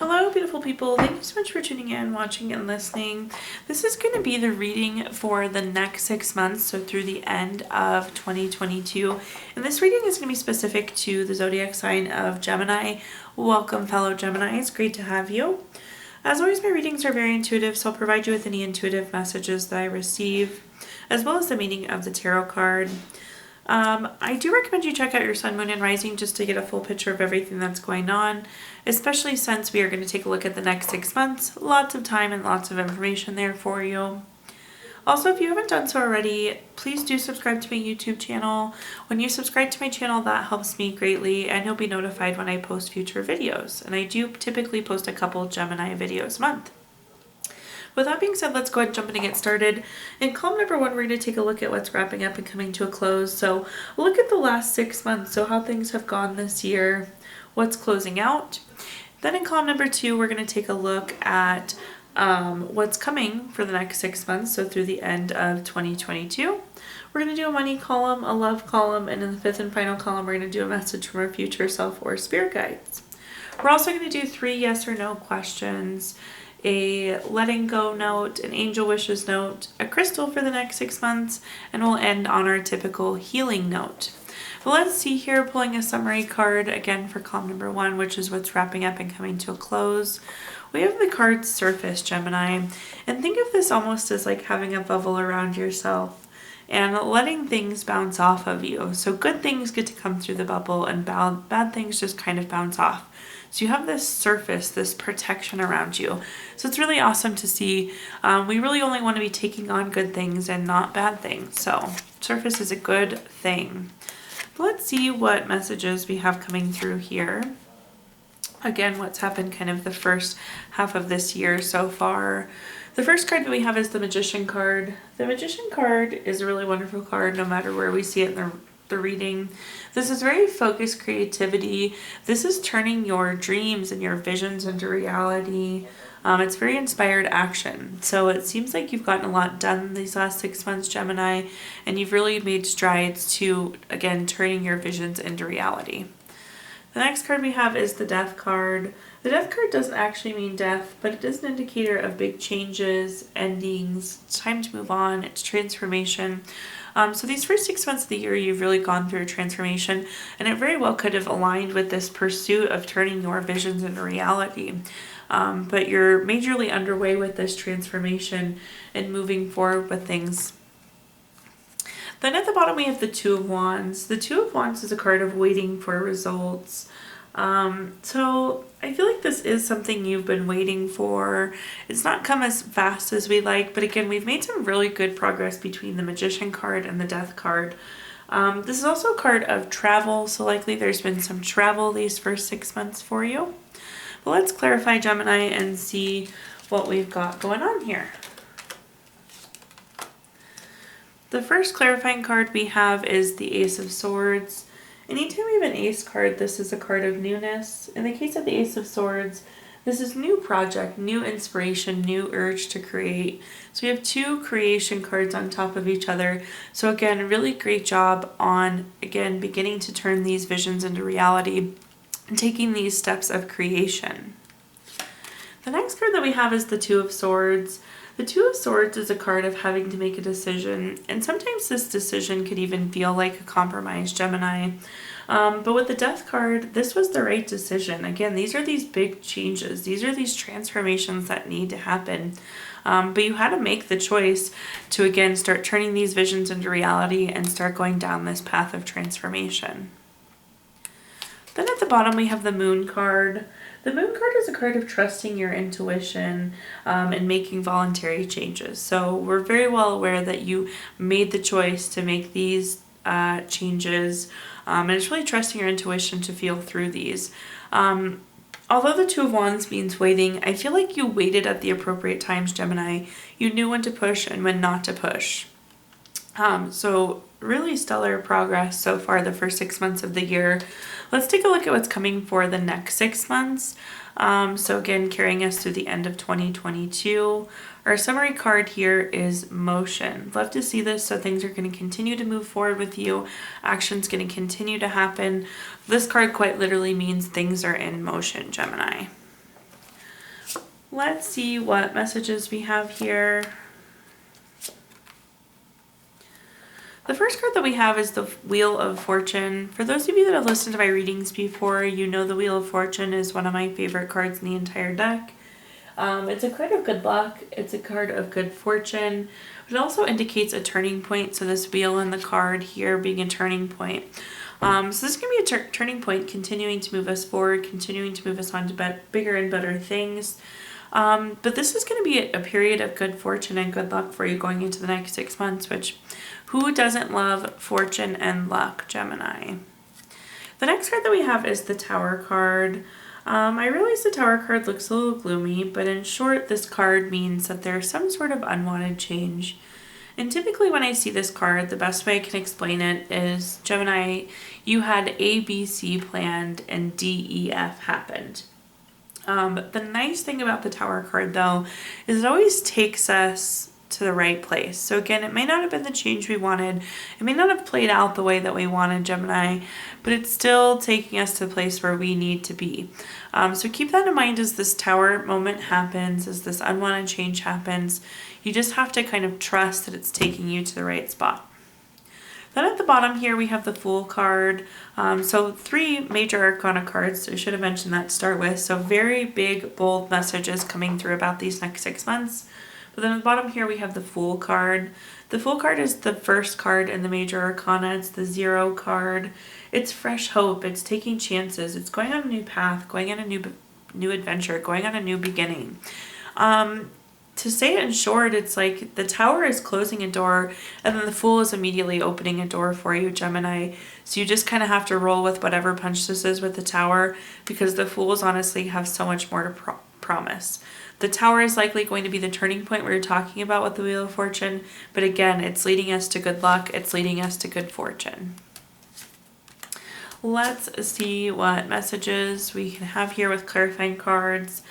Hello, beautiful people. Thank you so much for tuning in, watching, and listening. This is going to be the reading for the next 6 months, so through the end of 2022. And this reading is going to be specific to the zodiac sign of Gemini. Welcome, fellow Gemini. It's great to have you. As always, my readings are very intuitive, so I'll provide you with any intuitive messages that I receive, as well as the meaning of the tarot card. I do recommend you check out your sun, moon, and rising just to get a full picture of everything that's going on, especially since we are going to take a look at the next 6 months. Lots of time and lots of information there for you. Also, if you haven't done so already, please do subscribe to my YouTube channel. When you subscribe to my channel, that helps me greatly, and you'll be notified when I post future videos. And I do typically post a couple Gemini videos a month. With that being said, let's go ahead and jump in and get started. In column number 1, we're going to take a look at what's wrapping up and coming to a close. So we'll look at the last 6 months, so how things have gone this year, what's closing out. Then in column number 2, we're going to take a look at what's coming for the next 6 months, so through the end of 2022. We're going to do a money column, a love column, and in the 5th and final column, we're going to do a message from our future self or spirit guides. We're also going to do 3 yes or no questions, a letting go note, an angel wishes note, a crystal for the next 6 months, and we'll end on our typical healing note. But let's see here, pulling a summary card again for column number 1, which is what's wrapping up and coming to a close. We have the card Surface, Gemini, and think of this almost as like having a bubble around yourself and letting things bounce off of you. So good things get to come through the bubble and bad things just kind of bounce off. So you have this surface, this protection around you. So it's really awesome to see. We really only want to be taking on good things and not bad things. So surface is a good thing. But let's see what messages we have coming through here. Again, what's happened kind of the first half of this year so far. The first card that we have is the Magician card. The Magician card is a really wonderful card no matter where we see it in the reading. This is very focused creativity. This is turning your dreams and your visions into reality. It's very inspired action. So it seems like you've gotten a lot done these last 6 months, Gemini, and you've really made strides to, again, turning your visions into reality. The next card we have is the Death card. The Death card doesn't actually mean death, but it is an indicator of big changes, endings. It's time to move on. It's transformation. So these first 6 months of the year, you've really gone through a transformation, and it very well could have aligned with this pursuit of turning your visions into reality. But you're majorly underway with this transformation and moving forward with things. Then at the bottom we have the Two of Wands. The Two of Wands is a card of waiting for results. So I feel like this is something you've been waiting for. It's not come as fast as we like, but again, we've made some really good progress between the Magician card and the Death card. This is also a card of travel, so likely there's been some travel these first 6 months for you. But let's clarify, Gemini, and see what we've got going on here. The first clarifying card we have is the Ace of Swords. Anytime we have an ace card, this is a card of newness. In the case of the Ace of Swords, this is new project, new inspiration, new urge to create. So we have 2 creation cards on top of each other. So again, really great job on, again, beginning to turn these visions into reality and taking these steps of creation. The next card that we have is the Two of Swords. The Two of Swords is a card of having to make a decision, and sometimes this decision could even feel like a compromise, Gemini. But with the Death card, this was the right decision. Again, these are these big changes. These are these transformations that need to happen. But you had to make the choice to, again, start turning these visions into reality and start going down this path of transformation. Then at the bottom, we have the Moon card. The Moon card is a card of trusting your intuition and making voluntary changes. So we're very well aware that you made the choice to make these changes, and it's really trusting your intuition to feel through these. Although the Two of Wands means waiting, I feel like you waited at the appropriate times, Gemini. You knew when to push and when not to push. So really stellar progress so far the first 6 months of the year. Let's take a look at what's coming for the next 6 months. So again, carrying us through the end of 2022. Our summary card here is motion. Love to see this. So things are going to continue to move forward with you. Action's going to continue to happen. This card quite literally means things are in motion, Gemini. Let's see what messages we have here. The first card that we have is the Wheel of Fortune. For those of you that have listened to my readings before, you know the Wheel of Fortune is one of my favorite cards in the entire deck. It's a card of good luck. It's a card of good fortune. It also indicates a turning point. So this wheel in the card here being a turning point. So this is going to be a turning point, continuing to move us forward, continuing to move us on to bigger and better things. But this is going to be a period of good fortune and good luck for you going into the next 6 months, which who doesn't love fortune and luck, Gemini? The next card that we have is the Tower card. I realize the Tower card looks a little gloomy, but in short, this card means that there's some sort of unwanted change. And typically when I see this card, the best way I can explain it is, Gemini, you had A, B, C planned and D, E, F happened. The nice thing about the Tower card though, is it always takes us to the right place. So again, it may not have been the change we wanted. It may not have played out the way that we wanted, Gemini, but it's still taking us to the place where we need to be. So keep that in mind as this Tower moment happens, as this unwanted change happens. You just have to kind of trust that it's taking you to the right spot. Then at the bottom here, we have the Fool card. So 3 major arcana cards. So I should have mentioned that to start with. So very big, bold messages coming through about these next 6 months. But then at the bottom here, we have the Fool card. The Fool card is the first card in the major arcana. It's the 0 card. It's fresh hope. It's taking chances. It's going on a new path, going on a new adventure, going on a new beginning. To say it in short, it's like the Tower is closing a door and then the Fool is immediately opening a door for you, Gemini. So you just kind of have to roll with whatever punch this is with the Tower, because the Fools honestly have so much more to promise. The Tower is likely going to be the turning point we're talking about with the Wheel of Fortune, but again, it's leading us to good luck. It's leading us to good fortune. Let's see what messages we can have here with clarifying cards.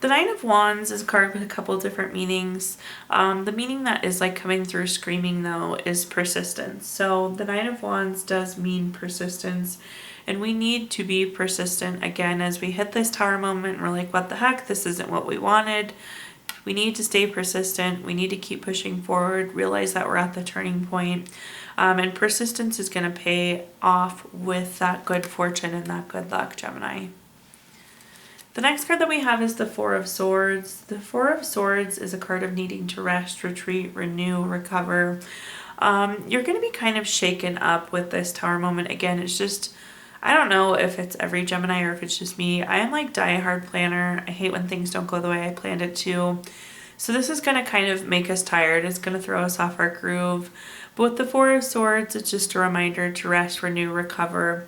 The Nine of Wands is a card with a couple different meanings. The meaning that is like coming through screaming though is persistence. So the Nine of Wands does mean persistence, and we need to be persistent again as we hit this Tower moment. We're like, what the heck? This isn't what we wanted. We need to stay persistent. We need to keep pushing forward, realize that we're at the turning point. And persistence is going to pay off with that good fortune and that good luck, Gemini. The next card that we have is the Four of Swords. The Four of Swords is a card of needing to rest, retreat, renew, recover. You're going to be kind of shaken up with this Tower moment. Again, it's just, I don't know if it's every Gemini or if it's just me. I am like die-hard planner. I hate when things don't go the way I planned it to. So this is going to kind of make us tired. It's going to throw us off our groove. But with the Four of Swords, it's just a reminder to rest, renew, recover.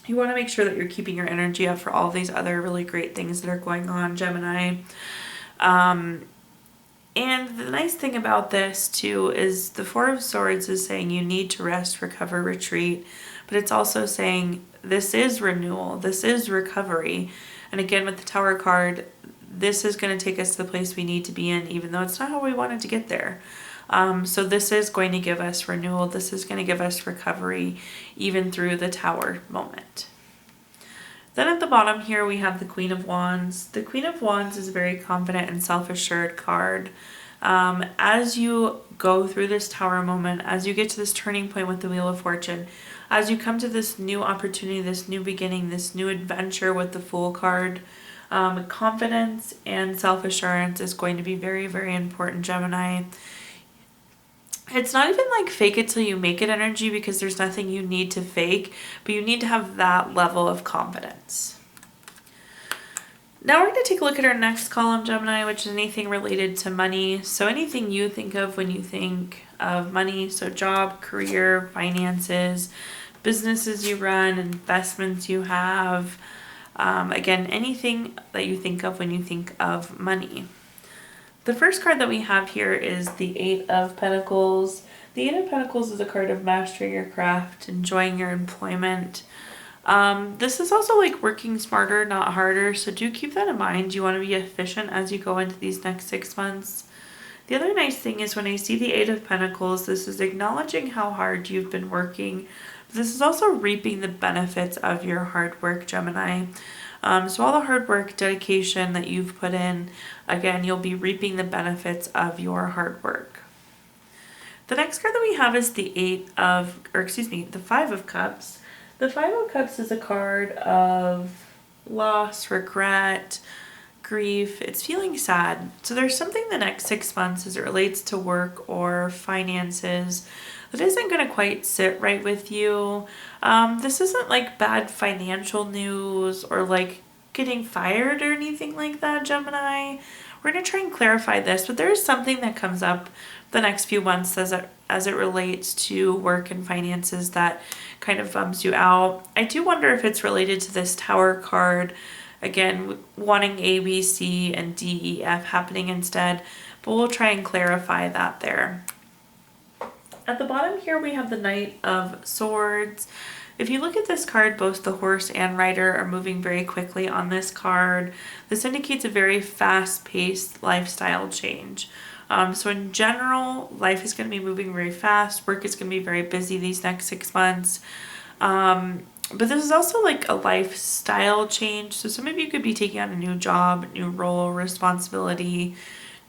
You want to make sure that you're keeping your energy up for all these other really great things that are going on, Gemini. And the nice thing about this too is the Four of Swords is saying you need to rest, recover, retreat. But it's also saying this is renewal, this is recovery. And again, with the Tower card, this is going to take us to the place we need to be in, even though it's not how we wanted to get there. So this is going to give us renewal. This is going to give us recovery, even through the Tower moment. Then at the bottom here, we have the Queen of Wands. The Queen of Wands is a very confident and self-assured card. As you go through this Tower moment, as you get to this turning point with the Wheel of Fortune, as you come to this new opportunity, this new beginning, this new adventure with the Fool card, confidence and self-assurance is going to be very, very important, Gemini. It's not even like fake it till you make it energy, because there's nothing you need to fake, but you need to have that level of confidence. Now we're going to take a look at our next column, Gemini, which is anything related to money. So anything you think of when you think of money. So job, career, finances, businesses you run, investments you have. Again, anything that you think of when you think of money. The first card that we have here is the Eight of Pentacles. The Eight of Pentacles is a card of mastering your craft, enjoying your employment. This is also like working smarter, not harder. So do keep that in mind. You want to be efficient as you go into these next 6 months. The other nice thing is when I see the Eight of Pentacles, this is acknowledging how hard you've been working. This is also reaping the benefits of your hard work, Gemini. So all the hard work, dedication that you've put in, again, you'll be reaping the benefits of your hard work. The next card that we have is the the Five of Cups. The Five of Cups is a card of loss, regret, grief. It's feeling sad. So there's something the next 6 months as it relates to work or finances that isn't going to quite sit right with you. This isn't like bad financial news or like getting fired or anything like that, Gemini. We're going to try and clarify this, but there is something that comes up the next few months as it relates to work and finances that kind of bums you out. I do wonder if it's related to this Tower card. Again, wanting A, B, C, and D, E, F happening instead, but we'll try and clarify that there. At the bottom here, we have the Knight of Swords. If you look at this card, both the horse and rider are moving very quickly on this card. This indicates a very fast-paced lifestyle change. So in general, life is going to be moving very fast. Work is going to be very busy these next 6 months. But this is also like a lifestyle change. So some of you could be taking on a new job, new role, responsibility,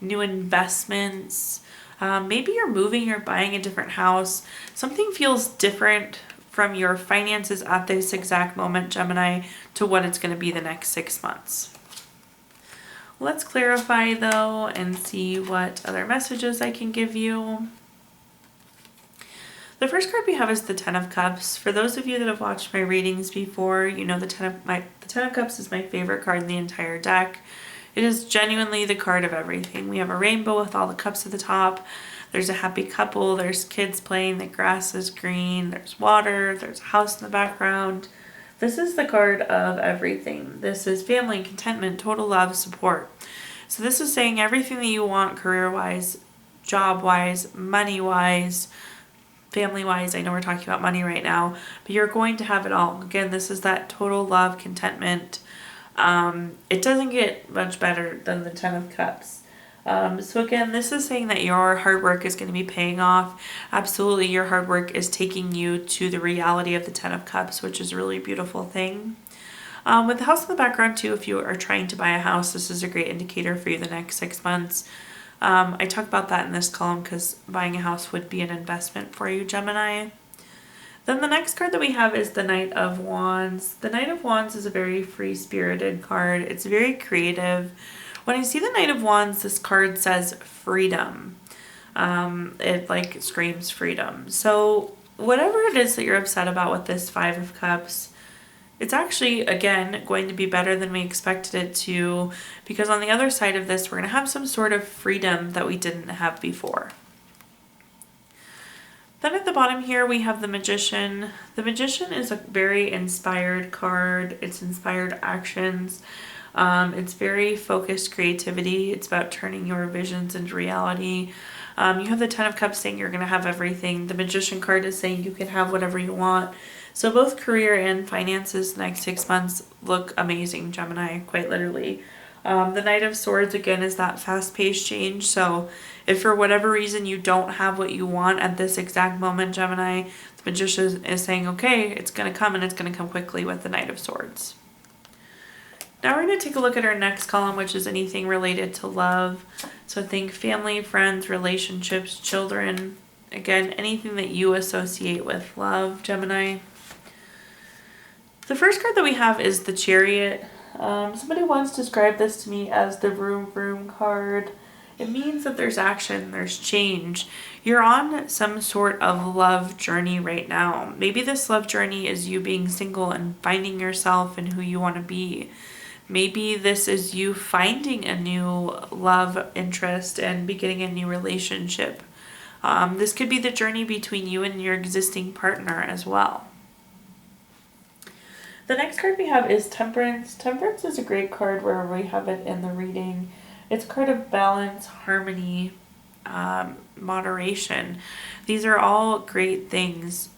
new investments. Maybe you're moving, you're buying a different house. Something feels different from your finances at this exact moment, Gemini, to what it's going to be the next 6 months. Let's clarify though and see what other messages I can give you. The first card we have is the Ten of Cups. For those of you that have watched my readings before, you know the Ten of Cups is my favorite card in the entire deck. It is genuinely the card of everything. We have a rainbow with all the cups at the top. There's a happy couple. There's kids playing. The grass is green. There's water. There's a house in the background. This is the card of everything. This is family, contentment, total love, support. So this is saying everything that you want career-wise, job-wise, money-wise, family-wise. I know we're talking about money right now, but you're going to have it all. Again, this is that total love, contentment. It doesn't get much better than the Ten of Cups. So again, this is saying that your hard work is going to be paying off. Absolutely, your hard work is taking you to the reality of the Ten of Cups, which is a really beautiful thing. With the house in the background too, if you are trying to buy a house, this is a great indicator for you the next 6 months. I talk about that in this column because buying a house would be an investment for you, Gemini. Then the next card that we have is the Knight of Wands. The Knight of Wands is a very free-spirited card. It's very creative. When I see the Knight of Wands, this card says freedom. It like screams freedom. So whatever it is that you're upset about with this Five of Cups, it's actually, again, going to be better than we expected it to, because on the other side of this, we're going to have some sort of freedom that we didn't have before. Then at the bottom here, we have the Magician. The Magician is a very inspired card. It's inspired actions. It's very focused creativity. It's about turning your visions into reality. You have the Ten of Cups saying you're going to have everything. The Magician card is saying you can have whatever you want. So both career and finances the next 6 months look amazing, Gemini, quite literally. The Knight of Swords, again, is that fast-paced change. So if for whatever reason you don't have what you want at this exact moment, Gemini, the Magician is saying, okay, it's going to come and it's going to come quickly with the Knight of Swords. Now we're going to take a look at our next column, which is anything related to love. So think family, friends, relationships, children. Again, anything that you associate with love, Gemini. The first card that we have is the Chariot. Somebody once described this to me as the vroom vroom card. It means that there's action, there's change. You're on some sort of love journey right now. Maybe this love journey is you being single and finding yourself and who you want to be. Maybe this is you finding a new love interest and beginning a new relationship. This could be the journey between you and your existing partner as well. The next card we have is Temperance. Temperance is a great card where we have it in the reading. It's a card of balance, harmony, moderation. These are all great things.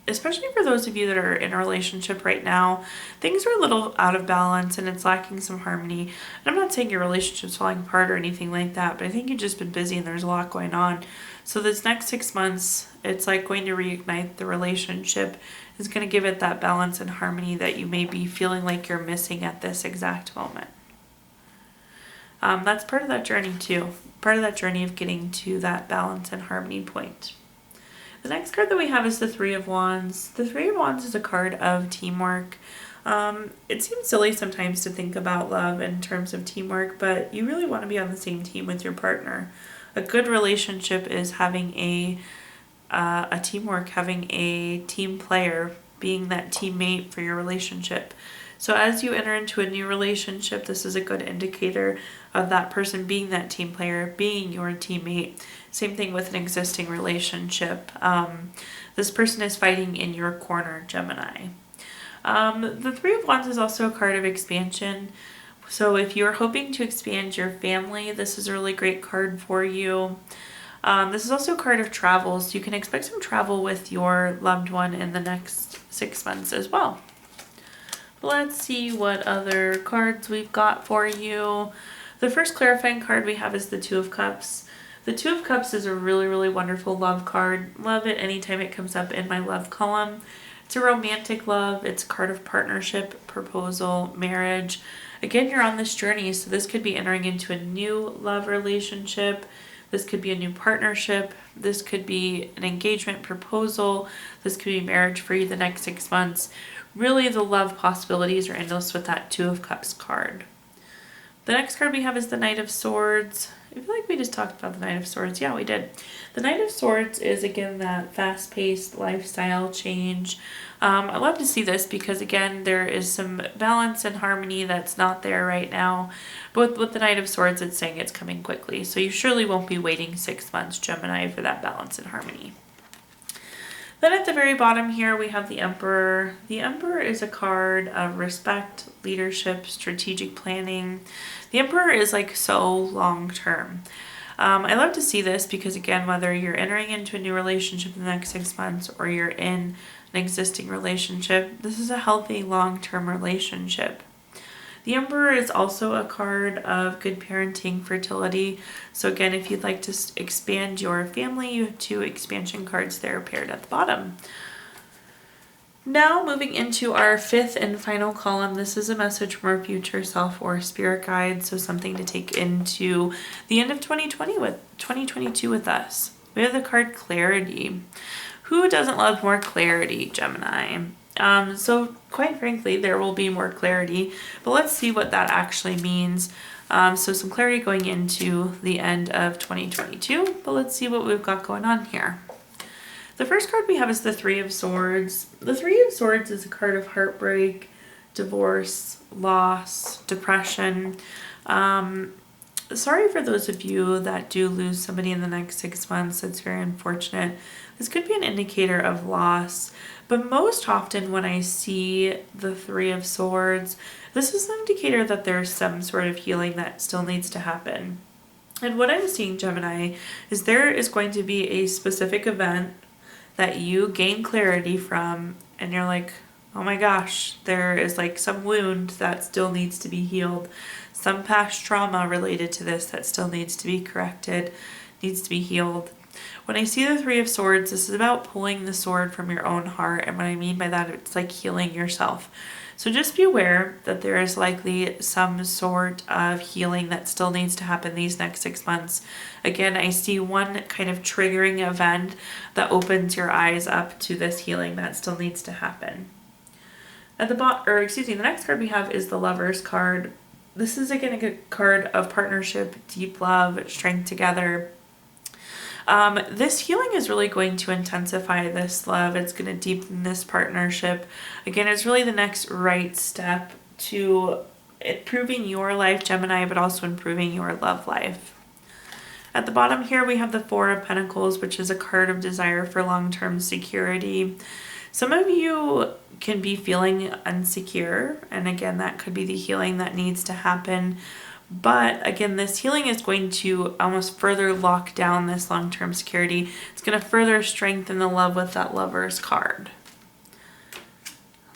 especially for those of you that are in a relationship right now, things are a little out of balance and it's lacking some harmony. And I'm not saying your relationship's falling apart or anything like that, but I think you've just been busy and there's a lot going on. So this next 6 months, it's like going to reignite the relationship. It's going to give it that balance and harmony that you may be feeling like you're missing at this exact moment. That's part of that journey too. Part of that journey of getting to that balance and harmony point. The next card that we have is the Three of Wands. The Three of Wands is a card of teamwork. It seems silly sometimes to think about love in terms of teamwork, but you really want to be on the same team with your partner. A good relationship is having a teamwork, having a team player, being that teammate for your relationship. So as you enter into a new relationship, this is a good indicator of that person being that team player, being your teammate. Same thing with an existing relationship. This person is fighting in your corner, Gemini. The Three of Wands is also a card of expansion. So if you're hoping to expand your family, this is a really great card for you. This is also a card of travel, so you can expect some travel with your loved one in the next 6 months as well. Let's see what other cards we've got for you. The first clarifying card we have is the Two of Cups. The Two of Cups is a really, really wonderful love card. Love it anytime it comes up in my love column. It's a romantic love. It's a card of partnership, proposal, marriage. Again, you're on this journey, so this could be entering into a new love relationship. This could be a new partnership. This could be an engagement proposal. This could be marriage for you the next 6 months. Really, the love possibilities are endless with that Two of Cups card. The next card we have is the Knight of Swords. I feel like we just talked about the Knight of Swords. Yeah, we did. The Knight of Swords is, again, that fast-paced lifestyle change. I love to see this because, again, there is some balance and harmony that's not there right now. But with the Knight of Swords, it's saying it's coming quickly. So you surely won't be waiting 6 months, Gemini, for that balance and harmony. Then at the very bottom here, we have the Emperor. The Emperor is a card of respect, leadership, strategic planning. The Emperor is like so long-term. I love to see this because, again, whether you're entering into a new relationship in the next 6 months or you're in an existing relationship, this is a healthy long-term relationship. The Emperor is also a card of good parenting, fertility. So again, if you'd like to expand your family, you have 2 expansion cards there paired at the bottom. Now moving into our 5th and final column, this is a message from our future self or spirit guide. So something to take into the end of 2022 with us. We have the card Clarity. Who doesn't love more clarity, Gemini? So quite frankly, there will be more clarity, but let's see what that actually means. So some clarity going into the end of 2022, but let's see what we've got going on here. The first card we have is the Three of Swords. The Three of Swords is a card of heartbreak, divorce, loss, depression. Sorry for those of you that do lose somebody in the next 6 months. It's very unfortunate. This could be an indicator of loss. But most often when I see the Three of Swords, this is an indicator that there's some sort of healing that still needs to happen. And what I'm seeing, Gemini, is there is going to be a specific event that you gain clarity from, and you're like, oh my gosh, there is like some wound that still needs to be healed. Some past trauma related to this that still needs to be corrected, needs to be healed. When I see the Three of Swords, this is about pulling the sword from your own heart. And what I mean by that, it's like healing yourself. So just be aware that there is likely some sort of healing that still needs to happen these next 6 months. Again, I see one kind of triggering event that opens your eyes up to this healing that still needs to happen. At the the next card we have is the Lover's card. This is again a card of partnership, deep love, strength together. This healing is really going to intensify this love. It's going to deepen this partnership. Again, it's really the next right step to improving your life, Gemini, but also improving your love life. At the bottom here, we have the Four of Pentacles, which is a card of desire for long-term security. Some of you can be feeling insecure, and again, that could be the healing that needs to happen. But again, this healing is going to almost further lock down this long-term security. It's going to further strengthen the love with that Lover's card.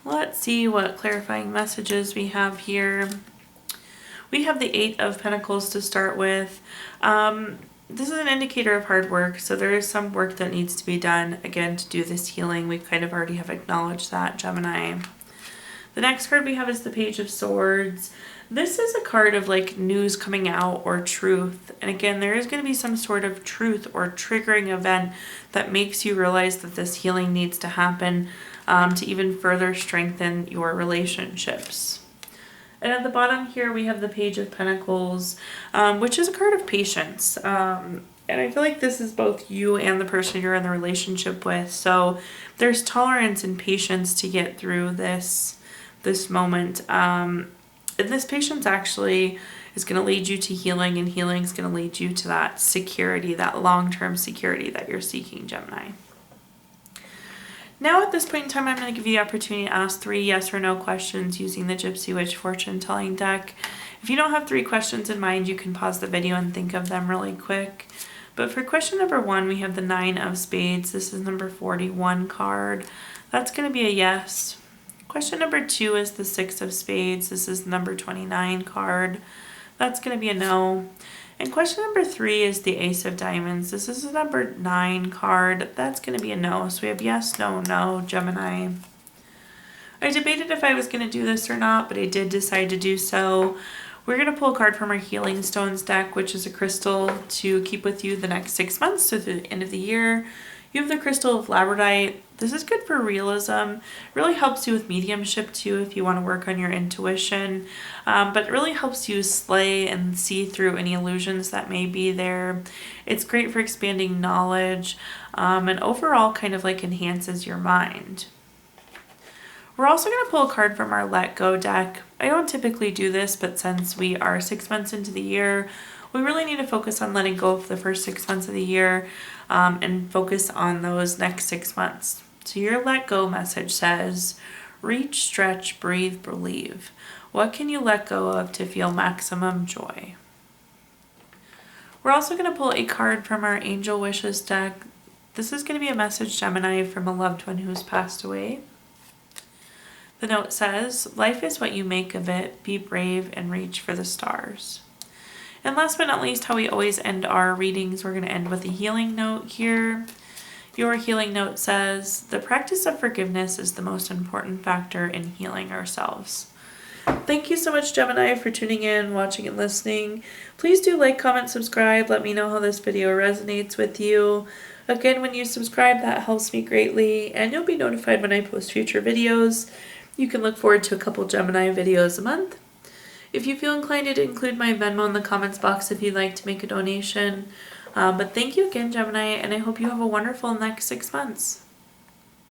Let's see what clarifying messages we have here. We have the Eight of Pentacles to start with. This is an indicator of hard work, so there is some work that needs to be done, again, to do this healing. We kind of already have acknowledged that, Gemini. The next card we have is the Page of Swords. This is a card of like news coming out or truth. And again, there is going to be some sort of truth or triggering event that makes you realize that this healing needs to happen to even further strengthen your relationships. And at the bottom here, we have the Page of Pentacles, which is a card of patience. And I feel like this is both you and the person you're in the relationship with. So there's tolerance and patience to get through this moment. And this patience actually is going to lead you to healing, and healing is going to lead you to that security, that long-term security that you're seeking, Gemini. Now at this point in time, I'm going to give you the opportunity to ask 3 yes or no questions using the Gypsy Witch Fortune Telling deck. If you don't have 3 questions in mind, you can pause the video and think of them really quick. But for question number 1, we have the 9 of Spades. This is number 41 card. That's going to be a yes. Question number 2 is the 6 of Spades. This is number 29 card. That's going to be a no. And question number 3 is the Ace of Diamonds. This is the number 9 card. That's going to be a no. So we have yes, no, no, Gemini. I debated if I was going to do this or not, but I did decide to do so. We're going to pull a card from our Healing Stones deck, which is a crystal to keep with you the next 6 months, so through the end of the year. You have the Crystal of Labradorite. This is good for realism. It really helps you with mediumship too if you want to work on your intuition. But it really helps you slay and see through any illusions that may be there. It's great for expanding knowledge and overall kind of like enhances your mind. We're also going to pull a card from our Let Go deck. I don't typically do this, but since we are 6 months into the year, we really need to focus on letting go of the first 6 months of the year and focus on those next 6 months. So your Let Go message says, reach, stretch, breathe, believe. What can you let go of to feel maximum joy? We're also going to pull a card from our Angel Wishes deck. This is going to be a message, Gemini, from a loved one who's passed away. The note says, life is what you make of it. Be brave and reach for the stars. And last but not least, how we always end our readings, we're going to end with a healing note here. Your healing note says, the practice of forgiveness is the most important factor in healing ourselves. Thank you so much, Gemini, for tuning in, watching, and listening. Please do like, comment, subscribe. Let me know how this video resonates with you. Again, when you subscribe, that helps me greatly, and you'll be notified when I post future videos. You can look forward to a couple Gemini videos a month. If you feel inclined to include my Venmo in the comments box if you'd like to make a donation. But thank you again, Gemini, and I hope you have a wonderful next 6 months.